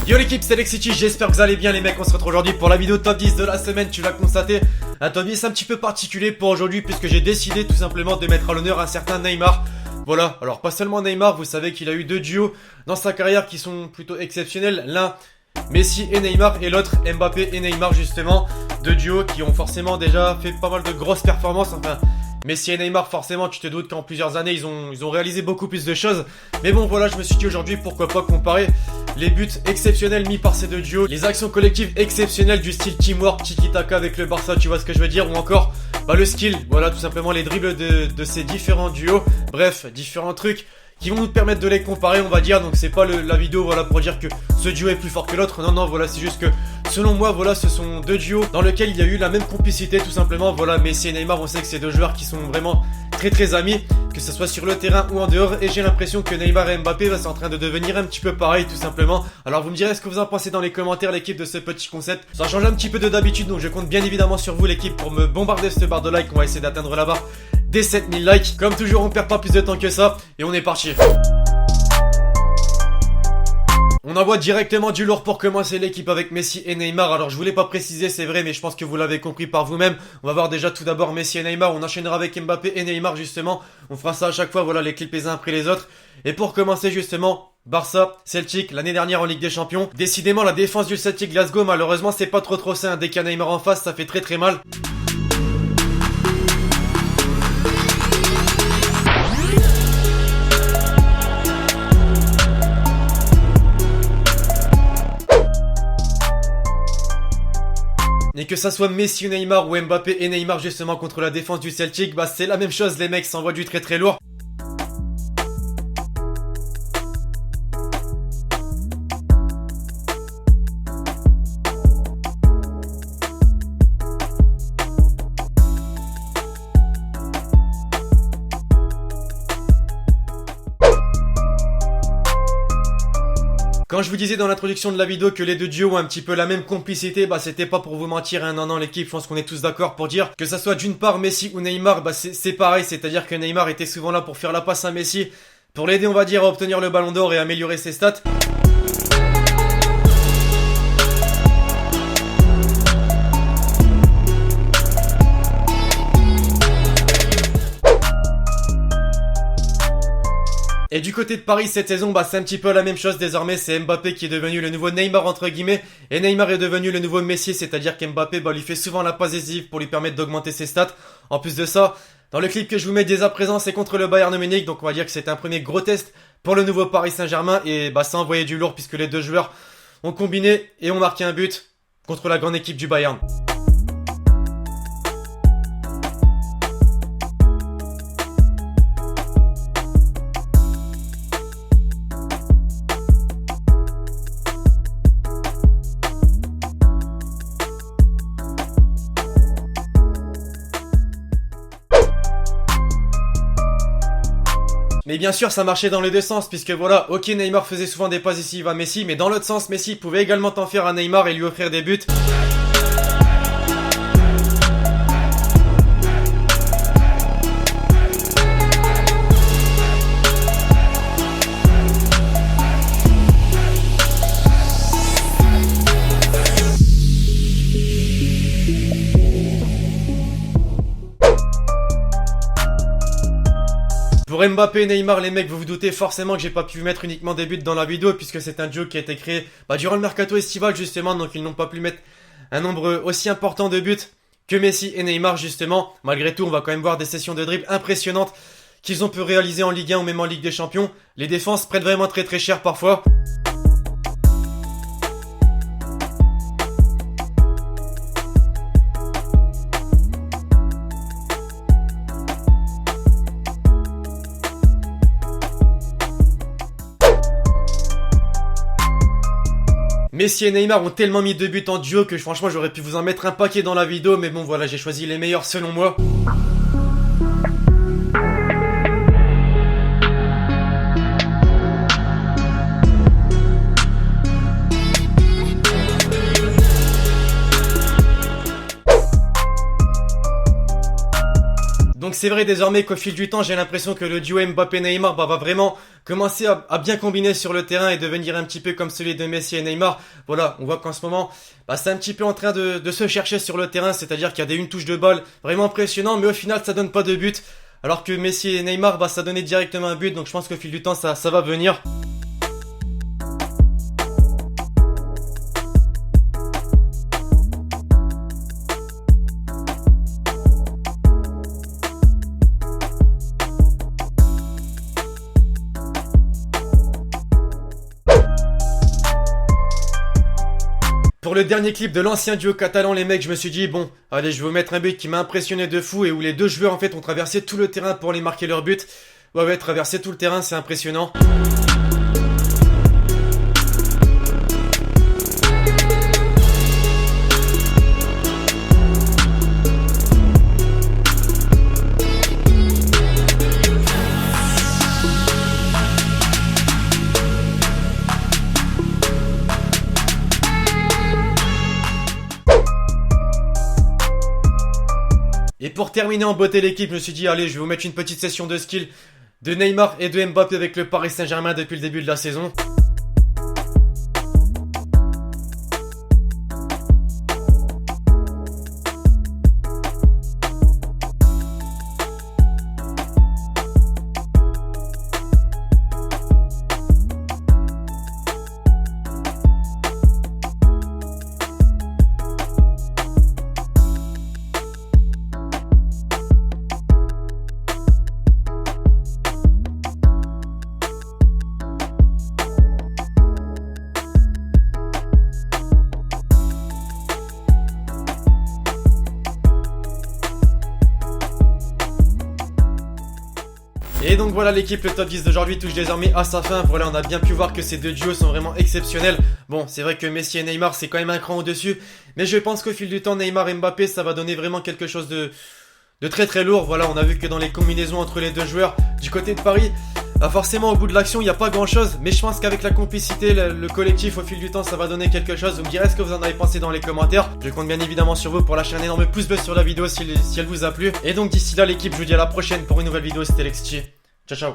Yo l'équipe, c'est Lexity, j'espère que vous allez bien les mecs. On se retrouve aujourd'hui pour la vidéo top 10 de la semaine. Tu l'as constaté, un top 10 un petit peu particulier pour aujourd'hui, puisque j'ai décidé tout simplement de mettre à l'honneur un certain Neymar. Voilà, alors pas seulement Neymar, vous savez qu'il a eu deux duos dans sa carrière qui sont plutôt exceptionnels. L'un Messi et Neymar, et l'autre Mbappé et Neymar justement. Deux duos qui ont forcément déjà fait pas mal de grosses performances. Enfin, Messi et Neymar, forcément, tu te doutes qu'en plusieurs années, ils ont réalisé beaucoup plus de choses. Mais bon, voilà, je me suis dit aujourd'hui, pourquoi pas comparer les buts exceptionnels mis par ces deux duos, les actions collectives exceptionnelles du style teamwork, tiki-taka avec le Barça, tu vois ce que je veux dire, ou encore le skill, voilà, tout simplement les dribbles de ces différents duos. Bref, différents trucs qui vont nous permettre de les comparer, on va dire. Donc c'est pas la vidéo, voilà, pour dire que ce duo est plus fort que l'autre. Non, voilà, c'est juste que selon moi, voilà, ce sont deux duos dans lesquels il y a eu la même complicité, tout simplement. Voilà, Messi et Neymar, on sait que c'est deux joueurs qui sont vraiment très amis, que ce soit sur le terrain ou en dehors. Et j'ai l'impression que Neymar et Mbappé, c'est en train de devenir un petit peu pareil, tout simplement. Alors vous me direz ce que vous en pensez dans les commentaires, l'équipe, de ce petit concept. Ça change un petit peu de d'habitude, donc je compte bien évidemment sur vous, l'équipe, pour me bombarder cette barre de like. On va essayer d'atteindre la barre des 7000 likes. Comme toujours, on perd pas plus de temps que ça, et on est parti. On envoie directement du lourd pour commencer l'équipe avec Messi et Neymar. Alors je voulais pas préciser, c'est vrai, mais je pense que vous l'avez compris par vous-même. On va voir déjà tout d'abord Messi et Neymar, on enchaînera avec Mbappé et Neymar justement. On fera ça à chaque fois, voilà, les clips les uns après les autres. Et pour commencer justement, Barça, Celtic, l'année dernière en Ligue des Champions. Décidément, la défense du Celtic Glasgow, malheureusement, c'est pas trop sain. Dès qu'il y a Neymar en face, ça fait très mal. Et que ça soit Messi ou Neymar, ou Mbappé et Neymar justement contre la défense du Celtic, c'est la même chose, les mecs s'envoient du très lourd. Quand je vous disais dans l'introduction de la vidéo que les deux duos ont un petit peu la même complicité, c'était pas pour vous mentir, hein. Non, l'équipe, je pense qu'on est tous d'accord pour dire que ça soit d'une part Messi ou Neymar, c'est pareil, c'est-à-dire que Neymar était souvent là pour faire la passe à Messi, pour l'aider, on va dire, à obtenir le ballon d'or et améliorer ses stats. Et du côté de Paris cette saison, c'est un petit peu la même chose désormais, c'est Mbappé qui est devenu le nouveau Neymar entre guillemets, et Neymar est devenu le nouveau Messi, c'est-à-dire qu'Mbappé lui fait souvent la passe décisive pour lui permettre d'augmenter ses stats. En plus de ça, dans le clip que je vous mets dès à présent, c'est contre le Bayern Munich, donc on va dire que c'est un premier gros test pour le nouveau Paris Saint-Germain, et ça a envoyé du lourd puisque les deux joueurs ont combiné et ont marqué un but contre la grande équipe du Bayern. Mais bien sûr, ça marchait dans les deux sens, puisque voilà, ok, Neymar faisait souvent des passes décisives à Messi, mais dans l'autre sens, Messi pouvait également t'en faire à Neymar et lui offrir des buts. Pour Mbappé et Neymar, les mecs, vous vous doutez forcément que j'ai pas pu mettre uniquement des buts dans la vidéo, puisque c'est un duo qui a été créé durant le mercato estival justement, donc ils n'ont pas pu mettre un nombre aussi important de buts que Messi et Neymar justement. Malgré tout, on va quand même voir des sessions de dribble impressionnantes qu'ils ont pu réaliser en Ligue 1 ou même en Ligue des Champions. Les défenses prêtent vraiment très cher parfois. Messi et Neymar ont tellement mis 2 buts en duo que franchement j'aurais pu vous en mettre un paquet dans la vidéo, mais bon voilà, j'ai choisi les meilleurs selon moi. Donc c'est vrai désormais qu'au fil du temps, j'ai l'impression que le duo Mbappé-Neymar va vraiment commencer à bien combiner sur le terrain et devenir un petit peu comme celui de Messi et Neymar. Voilà, on voit qu'en ce moment, c'est un petit peu en train de se chercher sur le terrain, c'est-à-dire qu'il y a une touche de balle vraiment impressionnant, mais au final, ça donne pas de but. Alors que Messi et Neymar, ça donnait directement un but, donc je pense qu'au fil du temps, ça va venir. Pour le dernier clip de l'ancien duo catalan, les mecs, je me suis dit, bon, allez, je vais vous mettre un but qui m'a impressionné de fou et où les deux joueurs, en fait, ont traversé tout le terrain pour aller marquer leur but. Ouais, traverser tout le terrain, c'est impressionnant. Et pour terminer en beauté l'équipe, je me suis dit, allez, je vais vous mettre une petite session de skill de Neymar et de Mbappé avec le Paris Saint-Germain depuis le début de la saison. Et donc voilà l'équipe, le top 10 d'aujourd'hui touche désormais à sa fin. Voilà, on a bien pu voir que ces deux duos sont vraiment exceptionnels. Bon, c'est vrai que Messi et Neymar c'est quand même un cran au-dessus, mais je pense qu'au fil du temps, Neymar et Mbappé, ça va donner vraiment quelque chose de très très lourd. Voilà, on a vu que dans les combinaisons entre les deux joueurs, du côté de Paris, forcément au bout de l'action il n'y a pas grand chose, mais je pense qu'avec la complicité, le collectif au fil du temps ça va donner quelque chose. Vous me direz ce que vous en avez pensé dans les commentaires. Je compte bien évidemment sur vous pour lâcher un énorme pouce bleu sur la vidéo si elle vous a plu. Et donc d'ici là l'équipe, je vous dis à la prochaine pour une nouvelle vidéo. C'était Lexchi. Ciao ciao.